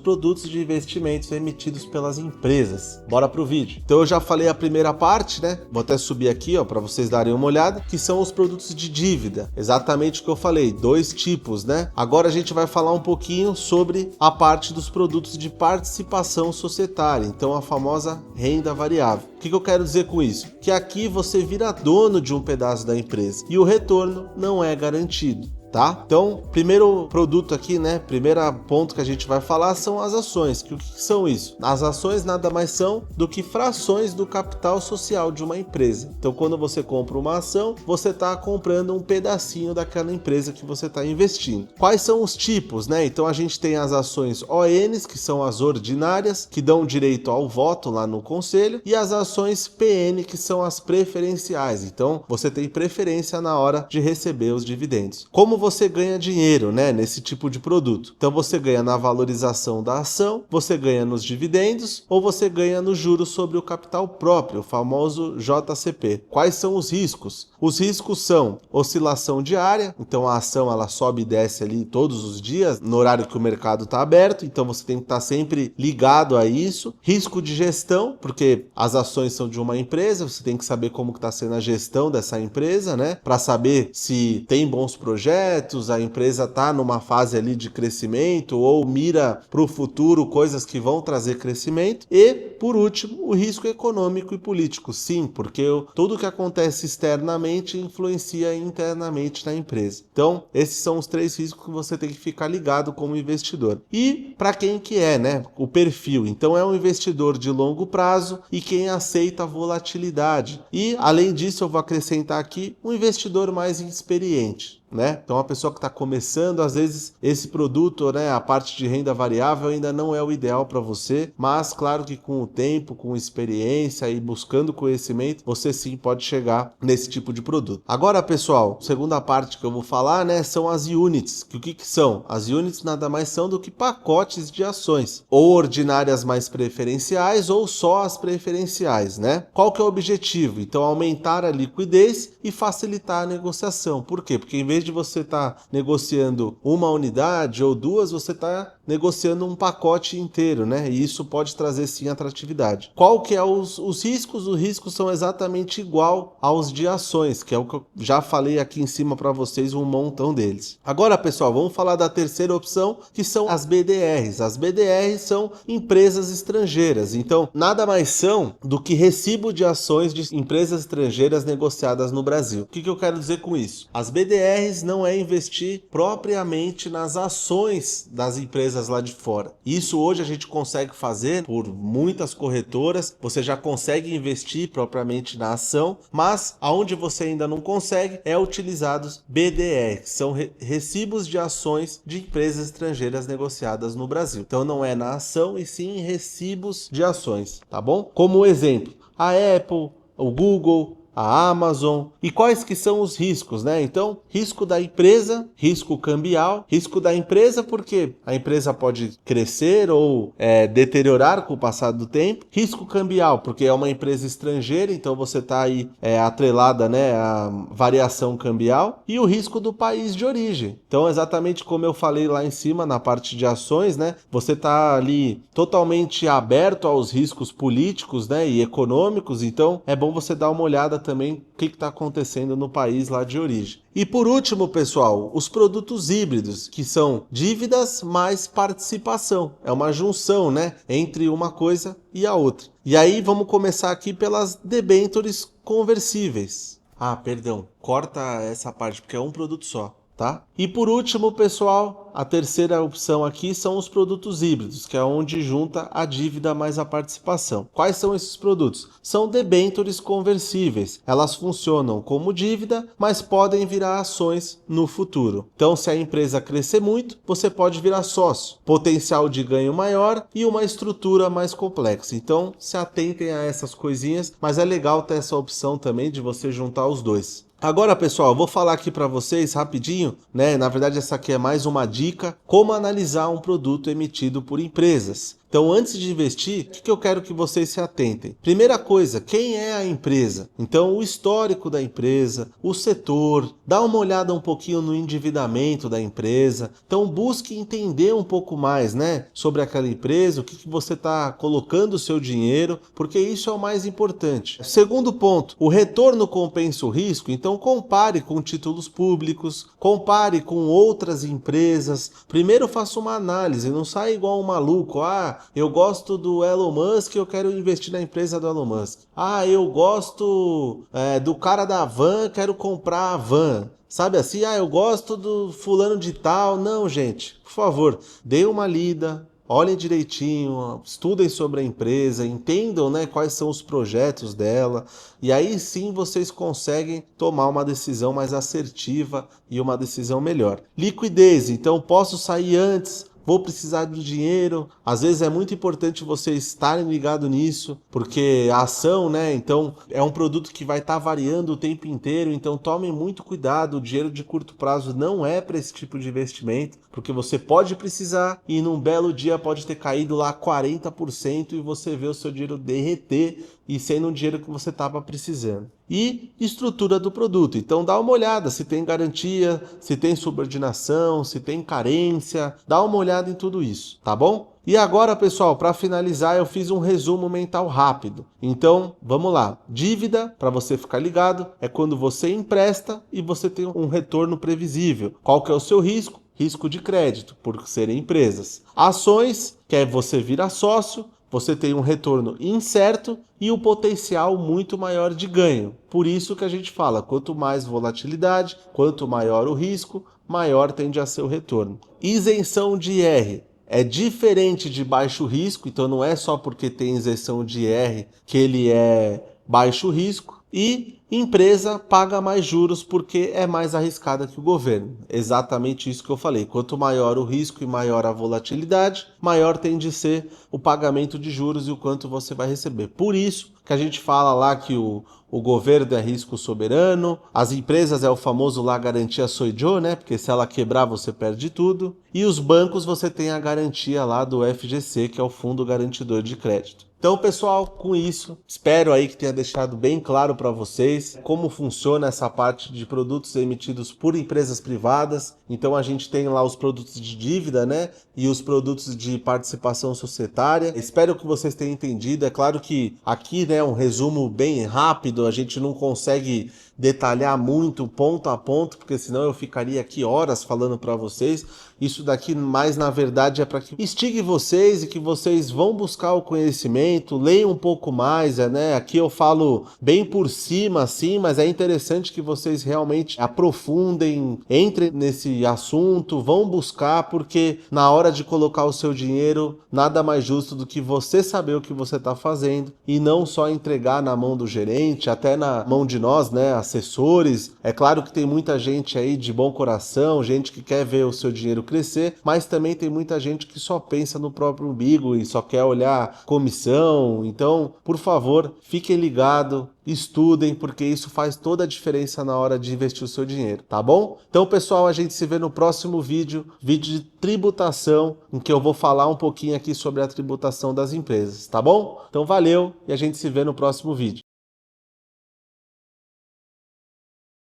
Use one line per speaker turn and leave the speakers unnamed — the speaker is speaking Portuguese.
produtos de investimentos emitidos pelas empresas. Bora pro vídeo. Então eu já falei a primeira parte, né? Vou até subir aqui, ó, para vocês darem uma olhada, que são os produtos de dívida. Exatamente o que eu falei, 2 tipos, né? Agora a gente vai falar um pouquinho sobre a parte dos produtos de participação societária, então a famosa renda variável. O que eu quero dizer com isso? Que aqui você vira dono de um pedaço da empresa e o retorno não é garantido. Tá? Então, primeiro produto aqui, né? Primeiro ponto que a gente vai falar são as ações. O que são isso? As ações nada mais são do que frações do capital social de uma empresa. Então, quando você compra uma ação, você está comprando um pedacinho daquela empresa que você está investindo. Quais são os tipos, né? Então, a gente tem as ações ONs, que são as ordinárias, que dão direito ao voto lá no conselho, e as ações PN, que são as preferenciais. Então, você tem preferência na hora de receber os dividendos. Como você ganha dinheiro, né, nesse tipo de produto? Então você ganha na valorização da ação, você ganha nos dividendos ou você ganha nos juros sobre o capital próprio, o famoso JCP. Quais são os riscos? Os riscos são oscilação diária, então a ação ela sobe e desce ali todos os dias, no horário que o mercado está aberto, então você tem que estar sempre ligado a isso. Risco de gestão, porque as ações são de uma empresa, você tem que saber como está sendo a gestão dessa empresa, né, para saber se tem bons projetos, a empresa está numa fase ali de crescimento ou mira para o futuro coisas que vão trazer crescimento. E, por último, o risco econômico e político. Sim, porque tudo que acontece externamente influencia internamente na empresa. Então, esses são os 3 riscos que você tem que ficar ligado como investidor. E para quem que é, né? O perfil. Então, é um investidor de longo prazo e quem aceita a volatilidade. E, além disso, eu vou acrescentar aqui um investidor mais experiente. Né? Então a pessoa que está começando, às vezes esse produto, né, a parte de renda variável ainda não é o ideal para você, mas claro que com o tempo, com experiência e buscando conhecimento, você sim pode chegar nesse tipo de produto. Agora, pessoal, segunda parte que eu vou falar, né, são as units. O que são? As units nada mais são do que pacotes de ações, ou ordinárias mais preferenciais ou só as preferenciais, né? Qual que é o objetivo? Então aumentar a liquidez e facilitar a negociação. Por quê? Porque em vez de você estar negociando uma unidade ou 2, você está negociando um pacote inteiro, né? E isso pode trazer sim atratividade. Qual que é os riscos? Os riscos são exatamente igual aos de ações, que é o que eu já falei aqui em cima para vocês, um montão deles. Agora, pessoal, vamos falar da terceira opção, que são as BDRs. As BDRs são empresas estrangeiras. Então, nada mais são do que recibo de ações de empresas estrangeiras negociadas no Brasil. O que eu quero dizer com isso? As BDRs não é investir propriamente nas ações das empresas lá de fora. Isso hoje a gente consegue fazer por muitas corretoras, você já consegue investir propriamente na ação, mas aonde você ainda não consegue é utilizados BDR, que são recibos de ações de empresas estrangeiras negociadas no Brasil. Então não é na ação e sim em recibos de ações, tá bom? Como exemplo, a Apple, o Google, a Amazon. E quais que são os riscos, né? Então, risco da empresa, risco cambial, risco da empresa porque a empresa pode crescer ou deteriorar com o passar do tempo. Risco cambial, porque é uma empresa estrangeira, então você está aí atrelada, né, à variação cambial. E o risco do país de origem. Então, exatamente como eu falei lá em cima na parte de ações, né? Você está ali totalmente aberto aos riscos políticos, né, e econômicos, então é bom você dar uma olhada também o que está acontecendo no país lá de origem. E por último, pessoal, os produtos híbridos, que são dívidas mais participação. É uma junção, né, entre uma coisa e a outra. E aí vamos começar aqui pelas debêntures conversíveis. Ah, perdão, corta essa parte porque é um produto só. Tá? E por último, pessoal, a terceira opção aqui são os produtos híbridos, que é onde junta a dívida mais a participação. Quais são esses produtos? São debêntures conversíveis. Elas funcionam como dívida, mas podem virar ações no futuro. Então, se a empresa crescer muito, você pode virar sócio. Potencial de ganho maior e uma estrutura mais complexa. Então, se atentem a essas coisinhas, mas é legal ter essa opção também de você juntar os dois. Agora, pessoal, eu vou falar aqui para vocês rapidinho, né? Na verdade, essa aqui é mais uma dica, como analisar um produto emitido por empresas. Então, antes de investir, o que eu quero que vocês se atentem? Primeira coisa, quem é a empresa? Então, o histórico da empresa, o setor, dá uma olhada um pouquinho no endividamento da empresa. Então, busque entender um pouco mais, né, sobre aquela empresa, o que você está colocando o seu dinheiro, porque isso é o mais importante. Segundo ponto, o retorno compensa o risco. Então, compare com títulos públicos, compare com outras empresas. Primeiro, faça uma análise, não saia igual um maluco. Ah, eu gosto do Elon Musk, eu quero investir na empresa do Elon Musk. Ah, eu gosto do cara da van, quero comprar a van. Sabe assim, eu gosto do fulano de tal. Não, gente, por favor, dê uma lida, olhem direitinho, estudem sobre a empresa, entendam, né, quais são os projetos dela, e aí sim vocês conseguem tomar uma decisão mais assertiva e uma decisão melhor. Liquidez, então posso sair antes, vou precisar do dinheiro. Às vezes é muito importante vocês estarem ligados nisso, porque a ação, né, então é um produto que vai estar variando o tempo inteiro, então tomem muito cuidado. O dinheiro de curto prazo não é para esse tipo de investimento, porque você pode precisar e num belo dia pode ter caído lá 40% e você vê o seu dinheiro derreter e sendo um dinheiro que você estava precisando. E estrutura do produto. Então dá uma olhada se tem garantia, se tem subordinação, se tem carência, dá uma olhada em tudo isso, tá bom? E agora, pessoal, para finalizar, eu fiz um resumo mental rápido. Então, vamos lá. Dívida, para você ficar ligado, é quando você empresta e você tem um retorno previsível. Qual que é o seu risco? Risco de crédito, por serem empresas. Ações, que é você virar sócio, você tem um retorno incerto e o potencial muito maior de ganho. Por isso que a gente fala, quanto mais volatilidade, quanto maior o risco, maior tende a ser o retorno. Isenção de IR. É diferente de baixo risco, então não é só porque tem isenção de IR que ele é baixo risco. E empresa paga mais juros porque é mais arriscada que o governo. Exatamente isso que eu falei. Quanto maior o risco e maior a volatilidade, maior tende a ser o pagamento de juros e o quanto você vai receber. Por isso que a gente fala lá que o governo é risco soberano, as empresas é o famoso lá garantia soy yo, né? Porque se ela quebrar você perde tudo. E os bancos você tem a garantia lá do FGC, que é o Fundo Garantidor de Crédito. Então, pessoal, com isso, espero aí que tenha deixado bem claro para vocês como funciona essa parte de produtos emitidos por empresas privadas. Então, a gente tem lá os produtos de dívida, né? E os produtos de participação societária. Espero que vocês tenham entendido. É claro que aqui, né, um resumo bem rápido, a gente não consegue detalhar muito ponto a ponto, porque senão eu ficaria aqui horas falando para vocês. Isso daqui mais na verdade é para que instigue vocês e que vocês vão buscar o conhecimento, leiam um pouco mais, né? Aqui eu falo bem por cima assim, mas é interessante que vocês realmente aprofundem, entrem nesse assunto, vão buscar, porque na hora de colocar o seu dinheiro, nada mais justo do que você saber o que você está fazendo e não só entregar na mão do gerente, até na mão de nós, né, assessores. É claro que tem muita gente aí de bom coração, gente que quer ver o seu dinheiro crescer, mas também tem muita gente que só pensa no próprio umbigo e só quer olhar comissão. Então, por favor, fiquem ligados, estudem, porque isso faz toda a diferença na hora de investir o seu dinheiro, tá bom? Então, pessoal, a gente se vê no próximo vídeo de tributação, em que eu vou falar um pouquinho aqui sobre a tributação das empresas, tá bom? Então, valeu e a gente se vê no próximo vídeo.